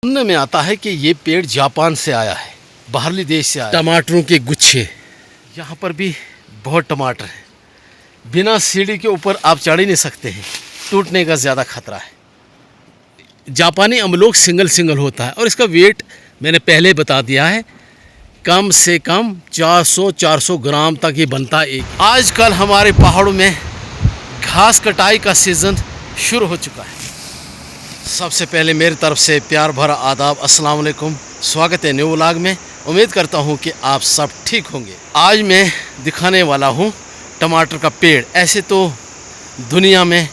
सुनने में आता है कि ये पेड़ जापान से आया है, बाहरली देश से आया। टमाटरों के गुच्छे, यहाँ पर भी बहुत टमाटर हैं। बिना सीढ़ी के ऊपर आप चढ़ ही नहीं सकते हैं, टूटने का ज़्यादा खतरा है। जापानी अमलोक सिंगल सिंगल होता है और इसका वेट मैंने पहले बता दिया है, कम से कम 400 ग्राम तक ये बनता है एक। आजकल हमारे पहाड़ों में घास कटाई का सीज़न शुरू हो चुका है। सबसे पहले मेरी तरफ से प्यार भरा आदाब, अस्सलाम वालेकुम। स्वागत है न्यू व्लॉग में। उम्मीद करता हूँ कि आप सब ठीक होंगे। आज मैं दिखाने वाला हूँ टमाटर का पेड़। ऐसे तो दुनिया में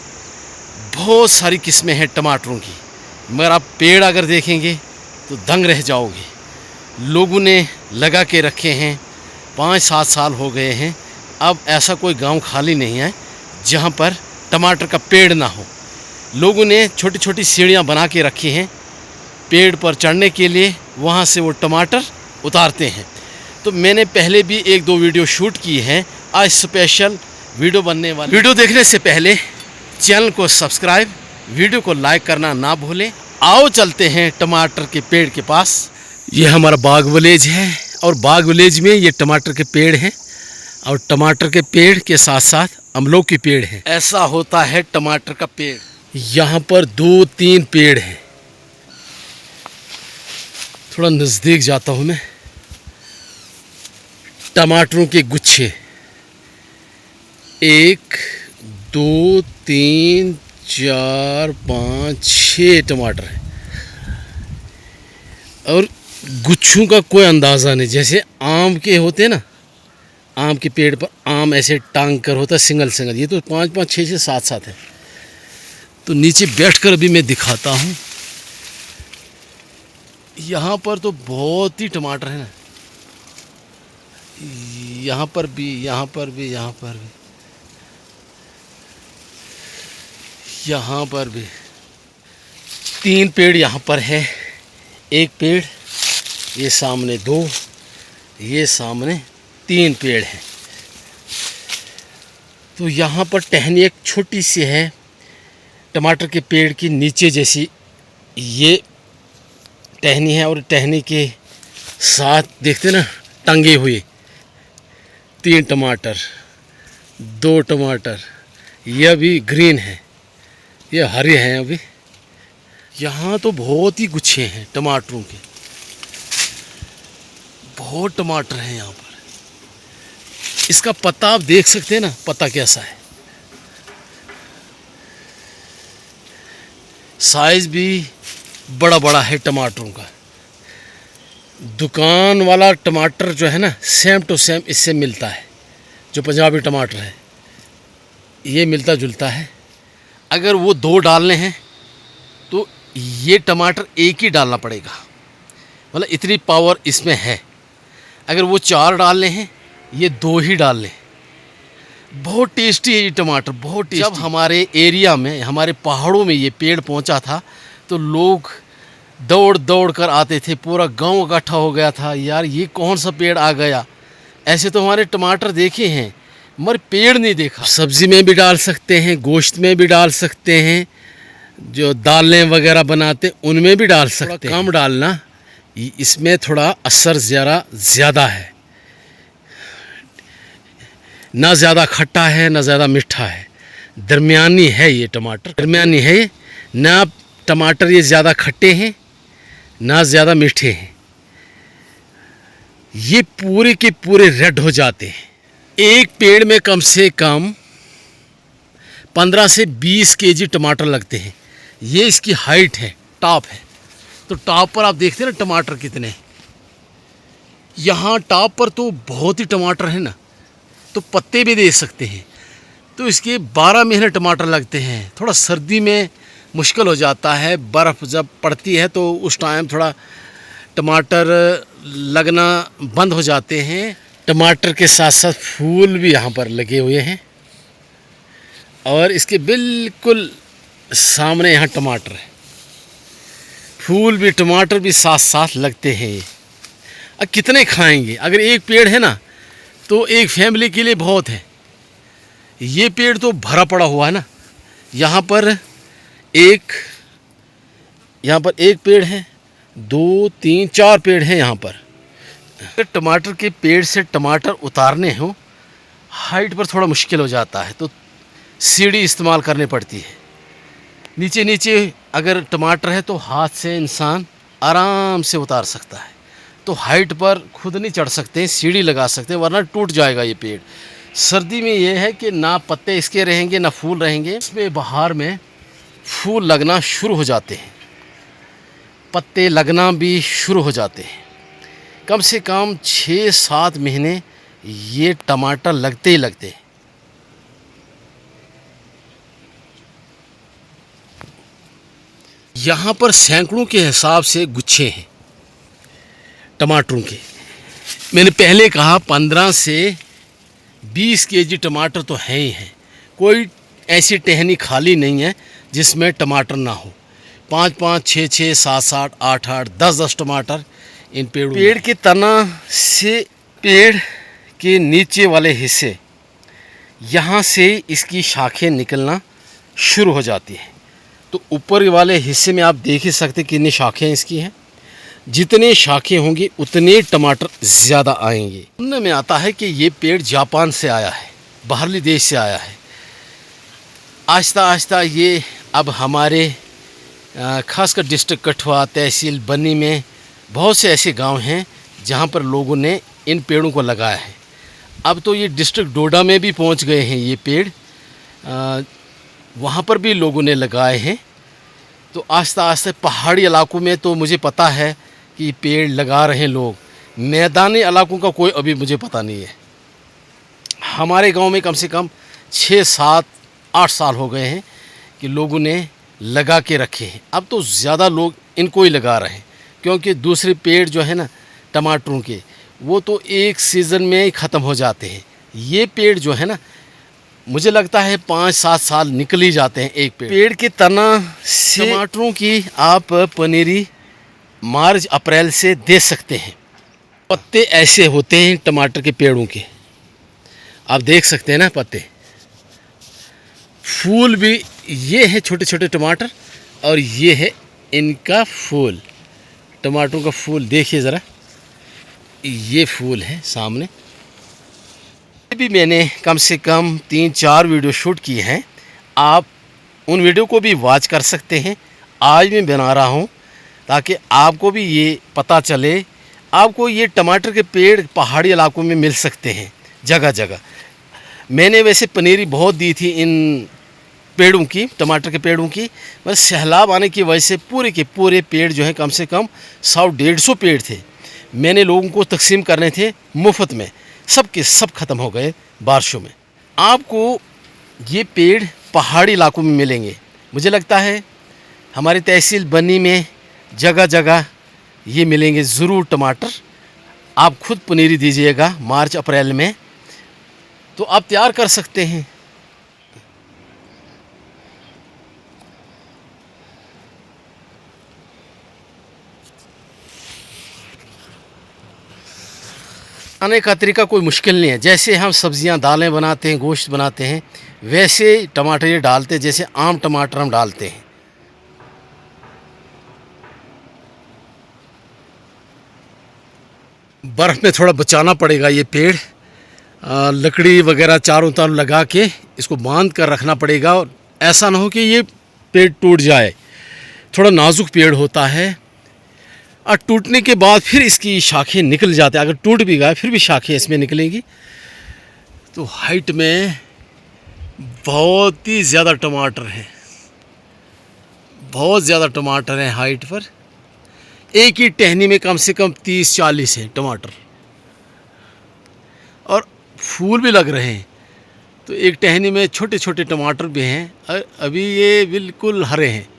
बहुत सारी किस्में हैं टमाटरों की, मगर आप पेड़ अगर देखेंगे तो दंग रह जाओगे। लोगों ने लगा के रखे हैं, 5-7 साल हो गए हैं। अब ऐसा कोई गांव खाली नहीं है जहां पर टमाटर का पेड़ ना हो। लोगों ने छोटी छोटी सीढ़ियां बना के रखी हैं पेड़ पर चढ़ने के लिए, वहां से वो टमाटर उतारते हैं। तो मैंने पहले भी 1-2 वीडियो शूट की हैं। आज स्पेशल वीडियो बनने वाली। वीडियो देखने से पहले चैनल को सब्सक्राइब, वीडियो को लाइक करना ना भूलें। आओ चलते हैं टमाटर के पेड़ के पास। ये हमारा बाग विलेज है और बाग विलेज में ये टमाटर के पेड़ हैं और टमाटर के पेड़ के साथ साथ अमलों के पेड़ हैं। ऐसा होता है टमाटर का पेड़। यहाँ पर 2-3 पेड़ हैं। थोड़ा नज़दीक जाता हूँ मैं। टमाटरों के गुच्छे 1 2 3 4 5 6 टमाटर हैं और गुच्छों का कोई अंदाज़ा नहीं। जैसे आम के होते हैं ना, आम के पेड़ पर आम ऐसे टांग कर होता है सिंगल सिंगल, ये तो 5-5 6 7 है। तो नीचे बैठकर भी मैं दिखाता हूँ। यहाँ पर तो बहुत ही टमाटर है ना, यहाँ पर भी, यहाँ पर भी, यहाँ पर भी, यहाँ पर भी 3 पेड़ यहाँ पर है। एक पेड़, ये सामने 2, ये सामने 3 पेड़ हैं। तो यहाँ पर टहनी एक छोटी सी है टमाटर के पेड़ की नीचे जैसी, ये टहनी है और टहनी के साथ देखते ना टंगे हुए 3 टमाटर, 2 टमाटर, यह भी ग्रीन है, ये हरे हैं अभी। यहाँ तो बहुत ही गुच्छे हैं टमाटरों के, बहुत टमाटर हैं यहाँ पर। इसका पत्ता आप देख सकते हैं ना, पत्ता कैसा है। साइज भी बड़ा बड़ा है टमाटरों का। दुकान वाला टमाटर जो है ना, सेम टू सेम इससे मिलता है। जो पंजाबी टमाटर है ये मिलता जुलता है। अगर वो 2 डालने हैं तो ये टमाटर 1 ही डालना पड़ेगा, मतलब इतनी पावर इसमें है। अगर वो 4 डालने हैं, ये 2 ही डाल लें। बहुत टेस्टी है ये टमाटर, बहुत टेस्टी। जब हमारे एरिया में, हमारे पहाड़ों में ये पेड़ पहुंचा था तो लोग दौड़ दौड़ कर आते थे, पूरा गांव इकट्ठा हो गया था। यार ये कौन सा पेड़ आ गया। ऐसे तो हमारे टमाटर देखे हैं मगर पेड़ नहीं देखा। सब्ज़ी में भी डाल सकते हैं, गोश्त में भी डाल सकते हैं, जो दालें वगैरह बनाते उनमें भी डाल सकते हैं। कम डालना, इसमें थोड़ा असर ज़्यादा है। ना ज़्यादा खट्टा है ना ज़्यादा मीठा है, दरमियानी है ये टमाटर, दरमियानी है। ना टमाटर ये ज़्यादा खट्टे हैं ना ज़्यादा मीठे हैं। ये पूरे के पूरे रेड हो जाते हैं। एक पेड़ में कम से कम 15 से 20 केजी टमाटर लगते हैं। ये इसकी हाइट है, टॉप है। तो टॉप पर आप देखते हैं ना टमाटर कितने। यहाँ टॉप पर तो बहुत ही टमाटर है ना, तो पत्ते भी दे सकते हैं। तो इसके 12 महीने टमाटर लगते हैं। थोड़ा सर्दी में मुश्किल हो जाता है, बर्फ़ जब पड़ती है तो उस टाइम थोड़ा टमाटर लगना बंद हो जाते हैं। टमाटर के साथ साथ फूल भी यहाँ पर लगे हुए हैं और इसके बिल्कुल सामने यहाँ टमाटर है। फूल भी टमाटर भी साथ साथ लगते हैं। अब कितने खाएंगे। अगर एक पेड़ है ना तो एक फैमिली के लिए बहुत है। ये पेड़ तो भरा पड़ा हुआ है ना। यहाँ पर एक पेड़ है 2 3 4 पेड़ हैं यहाँ पर। टमाटर के पेड़ से टमाटर उतारने हो हाइट पर थोड़ा मुश्किल हो जाता है, तो सीढ़ी इस्तेमाल करनी पड़ती है। नीचे नीचे अगर टमाटर है तो हाथ से इंसान आराम से उतार सकता है, तो हाइट पर खुद नहीं चढ़ सकते, सीढ़ी लगा सकते हैं, वरना टूट जाएगा ये पेड़। सर्दी में ये है कि ना पत्ते इसके रहेंगे ना फूल रहेंगे। इसमें बाहर में फूल लगना शुरू हो जाते हैं, पत्ते लगना भी शुरू हो जाते हैं। कम से कम 6-7 महीने ये टमाटर लगते ही लगते हैं। यहाँ पर सैकड़ों के हिसाब से गुच्छे हैं टमाटरों के। मैंने पहले कहा 15 से 20 केजी टमाटर तो हैं ही हैं। कोई ऐसी टहनी खाली नहीं है जिसमें टमाटर ना हो। 5-5, 6-6, 7-7, 8-8, 10-10 टमाटर इन पेड़ों। पेड़ के तना से पेड़ के नीचे वाले हिस्से, यहाँ से इसकी शाखें निकलना शुरू हो जाती हैं। तो ऊपर वाले हिस्से में आप देख ही सकते कितनी शाखें इसकी हैं। जितने शाखें होंगी उतने टमाटर ज़्यादा आएंगे। सुनने में आता है कि ये पेड़ जापान से आया है, बाहरली देश से आया है। आहिस्ता आहिस्ता ये अब हमारे खासकर डिस्ट्रिक्ट कठुआ, तहसील बन्नी में बहुत से ऐसे गांव हैं जहां पर लोगों ने इन पेड़ों को लगाया है। अब तो ये डिस्ट्रिक्ट डोडा में भी पहुंच गए हैं ये पेड़, वहाँ पर भी लोगों ने लगाए हैं। तो आस्ता आस्ता पहाड़ी इलाकों में तो मुझे पता है कि पेड़ लगा रहे हैं लोग, मैदानी इलाकों का कोई अभी मुझे पता नहीं है। हमारे गांव में कम से कम 6-7-8 साल हो गए हैं कि लोगों ने लगा के रखे हैं। अब तो ज़्यादा लोग इनको ही लगा रहे हैं, क्योंकि दूसरे पेड़ जो है ना टमाटरों के, वो तो एक सीज़न में ही ख़त्म हो जाते हैं। ये पेड़ जो है ना, मुझे लगता है 5-7 साल निकल ही जाते हैं एक पेड़ के तना से। टमाटरों की आप पनीरी मार्च अप्रैल से दे सकते हैं। पत्ते ऐसे होते हैं टमाटर के पेड़ों के, आप देख सकते हैं ना पत्ते। फूल भी ये है छोटे छोटे टमाटर, और ये है इनका फूल। टमाटरों का फूल देखिए ज़रा, ये फूल है सामने। भी मैंने कम से कम 3-4 वीडियो शूट किए हैं, आप उन वीडियो को भी वॉच कर सकते हैं। आज मैं बना रहा हूँ ताकि आपको भी ये पता चले। आपको ये टमाटर के पेड़ पहाड़ी इलाकों में मिल सकते हैं जगह जगह। मैंने वैसे पनीरी बहुत दी थी इन पेड़ों की, टमाटर के पेड़ों की, बस सैलाब आने की वजह से पूरे के पूरे पेड़ जो हैं, कम से कम 100-150 पेड़ थे, मैंने लोगों को तकसीम करने थे मुफ्त में, सब के सब ख़त्म हो गए बारिशों में। आपको ये पेड़ पहाड़ी इलाकों में मिलेंगे। मुझे लगता है हमारी तहसील बन्नी में जगह जगह ये मिलेंगे ज़रूर टमाटर। आप खुद पनीरी दीजिएगा मार्च अप्रैल में, तो आप तैयार कर सकते हैं। बनाने का तरीका कोई मुश्किल नहीं है। जैसे हम सब्जियां, दालें बनाते हैं, गोश्त बनाते हैं, वैसे टमाटर ये डालते हैं जैसे आम टमाटर हम डालते हैं। बर्फ़ में थोड़ा बचाना पड़ेगा ये पेड़, लकड़ी वगैरह चारों तरफ लगा के इसको बांध कर रखना पड़ेगा, और ऐसा ना हो कि ये पेड़ टूट जाए। थोड़ा नाजुक पेड़ होता है, और टूटने के बाद फिर इसकी शाखें निकल जाते हैं। अगर टूट भी गया फिर भी शाखें इसमें निकलेंगी। तो हाइट में बहुत ही ज़्यादा टमाटर हैं, बहुत ज़्यादा टमाटर हैं हाइट पर। एक ही टहनी में कम से कम 30-40 हैं टमाटर, और फूल भी लग रहे हैं। तो एक टहनी में छोटे छोटे टमाटर भी हैं, अभी ये बिल्कुल हरे हैं।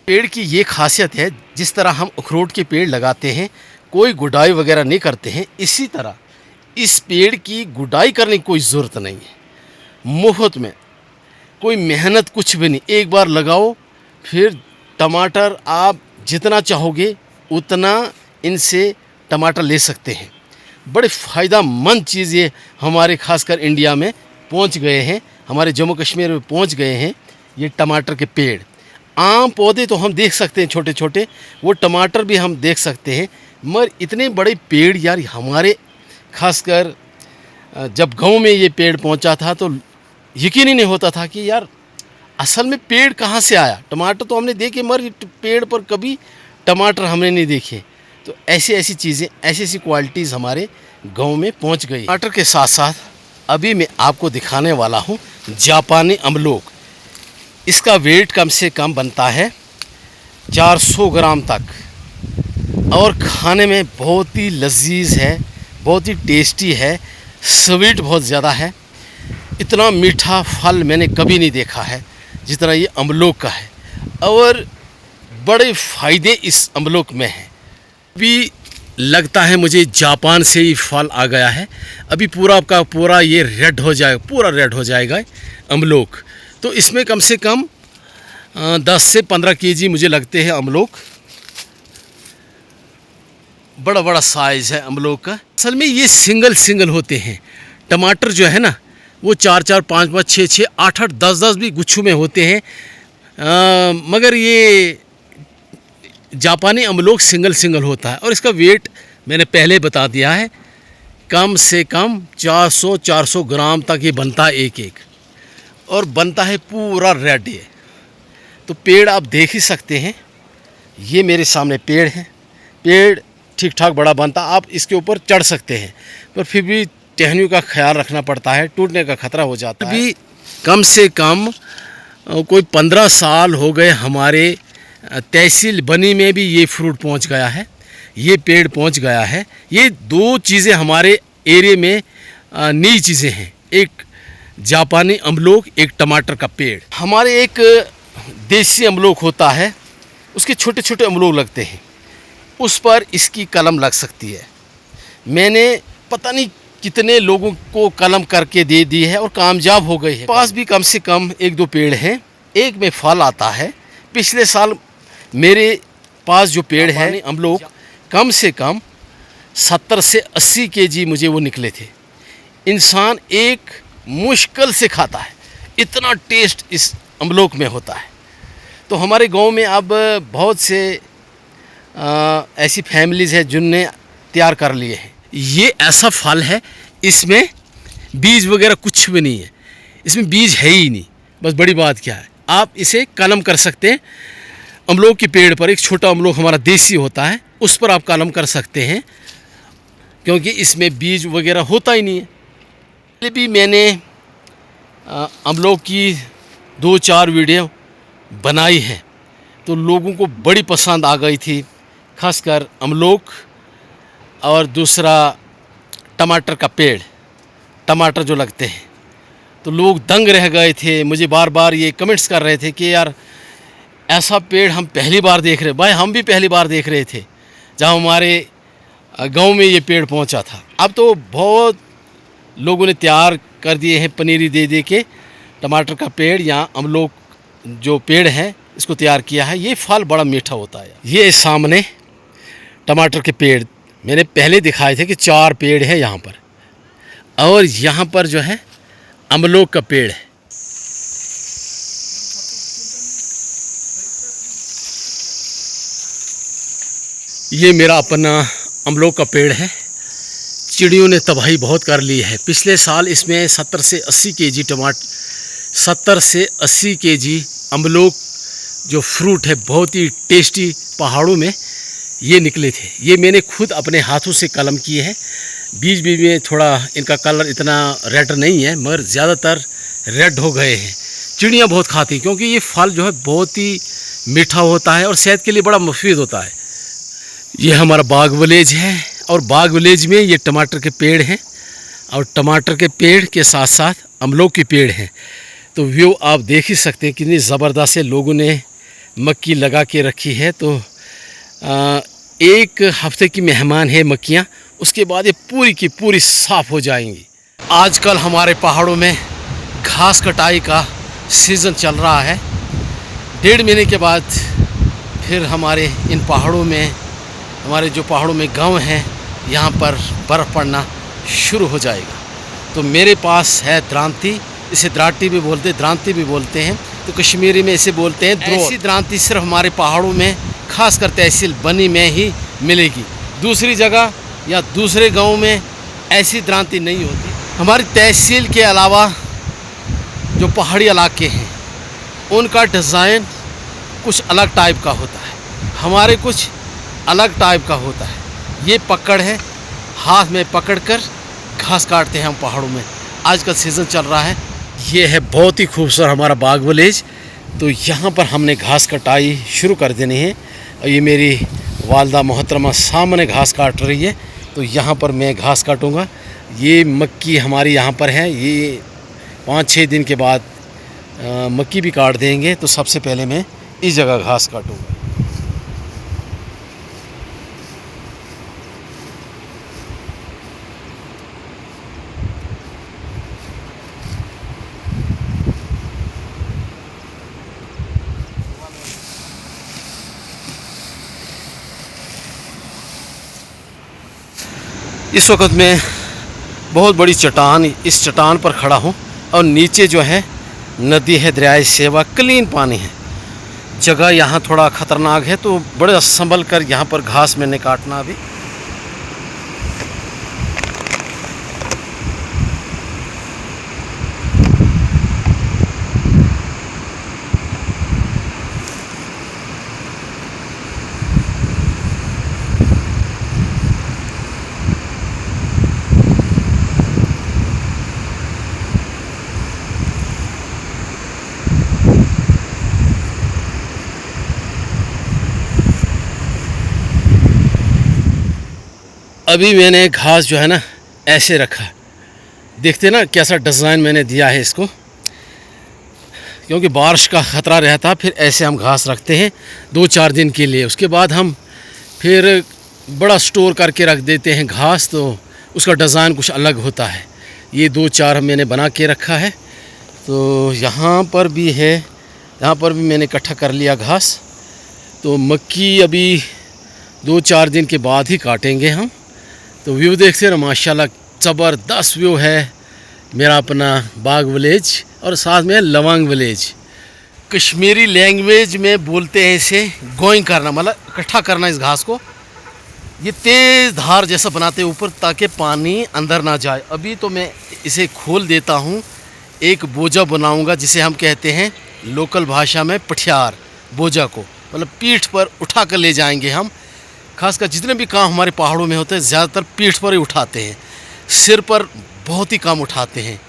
पेड़ की ये खासियत है, जिस तरह हम अखरोट के पेड़ लगाते हैं, कोई गुडाई वगैरह नहीं करते हैं, इसी तरह इस पेड़ की गुडाई करने की कोई ज़रूरत नहीं है। मुफ्त में, कोई मेहनत कुछ भी नहीं। एक बार लगाओ, फिर टमाटर आप जितना चाहोगे उतना इनसे टमाटर ले सकते हैं। बड़े फ़ायदेमंद चीज़ ये हमारे खासकर इंडिया में पहुंच गए हैं, हमारे जम्मू कश्मीर में पहुंच गए हैं ये टमाटर के पेड़। आम पौधे तो हम देख सकते हैं छोटे छोटे, वो टमाटर भी हम देख सकते हैं, मगर इतने बड़े पेड़ यार हमारे, खासकर जब गांव में ये पेड़ पहुंचा था तो यकीन ही नहीं होता था कि यार असल में पेड़ कहाँ से आया। टमाटर तो हमने देखे मगर पेड़ पर कभी टमाटर हमने नहीं देखे। तो ऐसी ऐसी चीज़ें, ऐसी ऐसी क्वालिटीज़ हमारे गांव में पहुंच गई। टमाटर के साथ साथ अभी मैं आपको दिखाने वाला हूं जापानी अमलोक। इसका वेट कम से कम बनता है 400 ग्राम तक और खाने में बहुत ही लजीज है, बहुत ही टेस्टी है, स्वीट बहुत ज़्यादा है। इतना मीठा फल मैंने कभी नहीं देखा है जितना ये अमलोक का है और बड़े फ़ायदे इस अमलोक में हैं। अभी लगता है मुझे जापान से ही फल आ गया है। अभी पूरा का पूरा ये रेड हो जाएगा, पूरा रेड हो जाएगा अमलोक। तो इसमें कम से कम 10 से 15 केजी मुझे लगते हैं अमलोक। बड़ा बड़ा साइज़ है अमलोक का। असल में ये सिंगल होते हैं। टमाटर जो है ना वो 4-4, 5-5, 6-6, 8-8, 10-10 भी गुच्छों में होते हैं, मगर ये जापानी अमलोक सिंगल होता है और इसका वेट मैंने पहले बता दिया है, कम से कम 400 ग्राम तक ये बनता है एक एक, और बनता है पूरा रेड। ये तो पेड़ आप देख ही सकते हैं, ये मेरे सामने पेड़ है। पेड़ ठीक ठाक बड़ा बनता, आप इसके ऊपर चढ़ सकते हैं, पर फिर भी टहनियों का ख्याल रखना पड़ता है, टूटने का खतरा हो जाता है। अभी कम से कम कोई 15 साल हो गए हमारे तहसील बनी में भी ये फ्रूट पहुंच गया है, ये पेड़ पहुंच गया है। ये दो चीज़ें हमारे एरिया में नई चीज़ें हैं, एक जापानी अमलोक, एक टमाटर का पेड़। हमारे एक देसी अमलोक होता है, उसके छोटे छोटे अमलोक लगते हैं, उस पर इसकी कलम लग सकती है। मैंने पता नहीं कितने लोगों को कलम करके दे दी है और कामयाब हो गए हैं। पास भी कम से कम 1-2 पेड़ हैं, एक में फल आता है। पिछले साल मेरे पास जो पेड़ है अमलोक, कम से कम 70 से 80 केजी मुझे वो निकले थे। इंसान एक मुश्किल से खाता है, इतना टेस्ट इस अमलोक में होता है। तो हमारे गांव में अब बहुत से ऐसी फैमिलीज़ हैं जिनने तैयार कर लिए हैं। ये ऐसा फल है, इसमें बीज वगैरह कुछ भी नहीं है, इसमें बीज है ही नहीं। बस बड़ी बात क्या है, आप इसे कलम कर सकते हैं। अमलोक के पेड़ पर एक छोटा अमलोक हमारा देसी होता है, उस पर आप कलम कर सकते हैं, क्योंकि इसमें बीज वगैरह होता ही नहीं है। पहले भी मैंने अमलोक की 2-4 वीडियो बनाई है, तो लोगों को बड़ी पसंद आ गई थी, खासकर अमलोक और दूसरा टमाटर का पेड़, टमाटर जो लगते हैं। तो लोग दंग रह गए थे, मुझे बार बार ये कमेंट्स कर रहे थे कि यार ऐसा पेड़ हम पहली बार देख रहे। भाई हम भी पहली बार देख रहे थे जहाँ हमारे गांव में ये पेड़ पहुंचा था। अब तो बहुत लोगों ने तैयार कर दिए हैं, पनीरी दे दे के टमाटर का पेड़ या अमलोक जो पेड़ है इसको तैयार किया है। ये फल बड़ा मीठा होता है। ये सामने टमाटर के पेड़ मैंने पहले दिखाए थे कि 4 पेड़ है यहाँ पर, और यहाँ पर जो है अमलोक का पेड़ है। ये मेरा अपना अमलोक का पेड़ है। चिड़ियों ने तबाही बहुत कर ली है। पिछले साल इसमें 70 से 80 केजी टमाटर, 70 से 80 केजी अमलोक जो फ्रूट है, बहुत ही टेस्टी, पहाड़ों में ये निकले थे। ये मैंने खुद अपने हाथों से कलम किए हैं। बीज भी में थोड़ा इनका कलर इतना रेड नहीं है, मगर ज़्यादातर रेड हो गए हैं। चिड़ियाँ बहुत खाती, क्योंकि ये फल जो है बहुत ही मीठा होता है और सेहत के लिए बड़ा मुफीद होता है। ये हमारा बाग विलेज है, और बाग विलेज में ये टमाटर के पेड़ हैं, और टमाटर के पेड़ के साथ साथ अमलोक के पेड़ हैं। तो व्यू आप देख ही सकते हैं कितनी ज़बरदस्त है। लोगों ने मक्की लगा के रखी है, तो एक हफ्ते की मेहमान है मक्कियाँ, उसके बाद ये पूरी की पूरी साफ़ हो जाएंगी। आजकल हमारे पहाड़ों में घास कटाई का सीज़न चल रहा है। 1.5 महीने के बाद फिर हमारे इन पहाड़ों में, हमारे जो पहाड़ों में गांव हैं, यहाँ पर बर्फ़ पड़ना शुरू हो जाएगा। तो मेरे पास है द्रांति, इसे द्राटी भी बोलते हैं, द्रांति भी बोलते हैं, तो कश्मीरी में इसे बोलते हैं द्रोह। ऐसी द्रांति सिर्फ हमारे पहाड़ों में खासकर तहसील बनी में ही मिलेगी, दूसरी जगह या दूसरे गाँव में ऐसी द्रांति नहीं होती। हमारी तहसील के अलावा जो पहाड़ी इलाके हैं उनका डिज़ाइन कुछ अलग टाइप का होता है, हमारे कुछ अलग टाइप का होता है। ये पकड़ है, हाथ में पकड़कर घास काटते हैं हम पहाड़ों में। आजकल सीज़न चल रहा है। ये है बहुत ही खूबसूरत हमारा बाग विलेज। तो यहाँ पर हमने घास कटाई शुरू कर देनी है। और ये मेरी वालदा मोहतरमा सामने घास काट रही है, तो यहाँ पर मैं घास काटूँगा। ये मक्की हमारी यहाँ पर है, ये 5-6 दिन के बाद मक्की भी काट देंगे। तो सबसे पहले मैं इस जगह घास काटूँगा। इस वक्त मैं बहुत बड़ी चट्टान, इस चट्टान पर खड़ा हूँ और नीचे जो है नदी है, दरियाए सेवा, क्लीन पानी है। जगह यहाँ थोड़ा ख़तरनाक है, तो बड़े संभल कर यहाँ पर घास मैंने काटना अभी। अभी मैंने घास जो है ना ऐसे रखा, देखते ना कैसा डिज़ाइन मैंने दिया है इसको, क्योंकि बारिश का ख़तरा रहता। फिर ऐसे हम घास रखते हैं 2-4 दिन के लिए, उसके बाद हम फिर बड़ा स्टोर करके रख देते हैं घास, तो उसका डिज़ाइन कुछ अलग होता है। ये 2-4 मैंने बना के रखा है। तो यहाँ पर भी है, यहाँ पर भी मैंने इकट्ठा कर लिया घास। तो मक्की अभी 2-4 दिन के बाद ही काटेंगे हम। तो व्यू देखते हैं माशाल्लाह, ज़बरदस्त व्यू है मेरा अपना बाग विलेज, और साथ में लवांग विलेज। कश्मीरी लैंग्वेज में बोलते हैं इसे गोइंग करना, मतलब इकट्ठा करना इस घास को। ये तेज़ धार जैसा बनाते हैं ऊपर, ताकि पानी अंदर ना जाए। अभी तो मैं इसे खोल देता हूँ, एक बोझा बनाऊँगा जिसे हम कहते हैं लोकल भाषा में पठियार। बोझा को मतलब पीठ पर उठा कर ले जाएंगे हम। खासकर जितने भी काम हमारे पहाड़ों में होते हैं ज़्यादातर पीठ पर ही उठाते हैं, सिर पर बहुत ही कम उठाते हैं।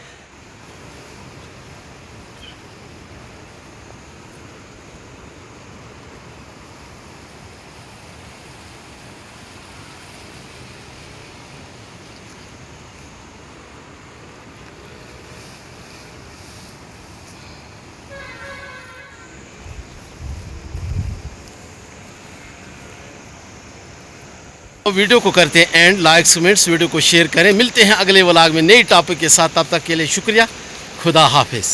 वीडियो को करते हैं एंड, लाइक कमेंट्स, वीडियो को शेयर करें। मिलते हैं अगले व्लॉग में नई टॉपिक के साथ, तब तक के लिए शुक्रिया। खुदा हाफिज़।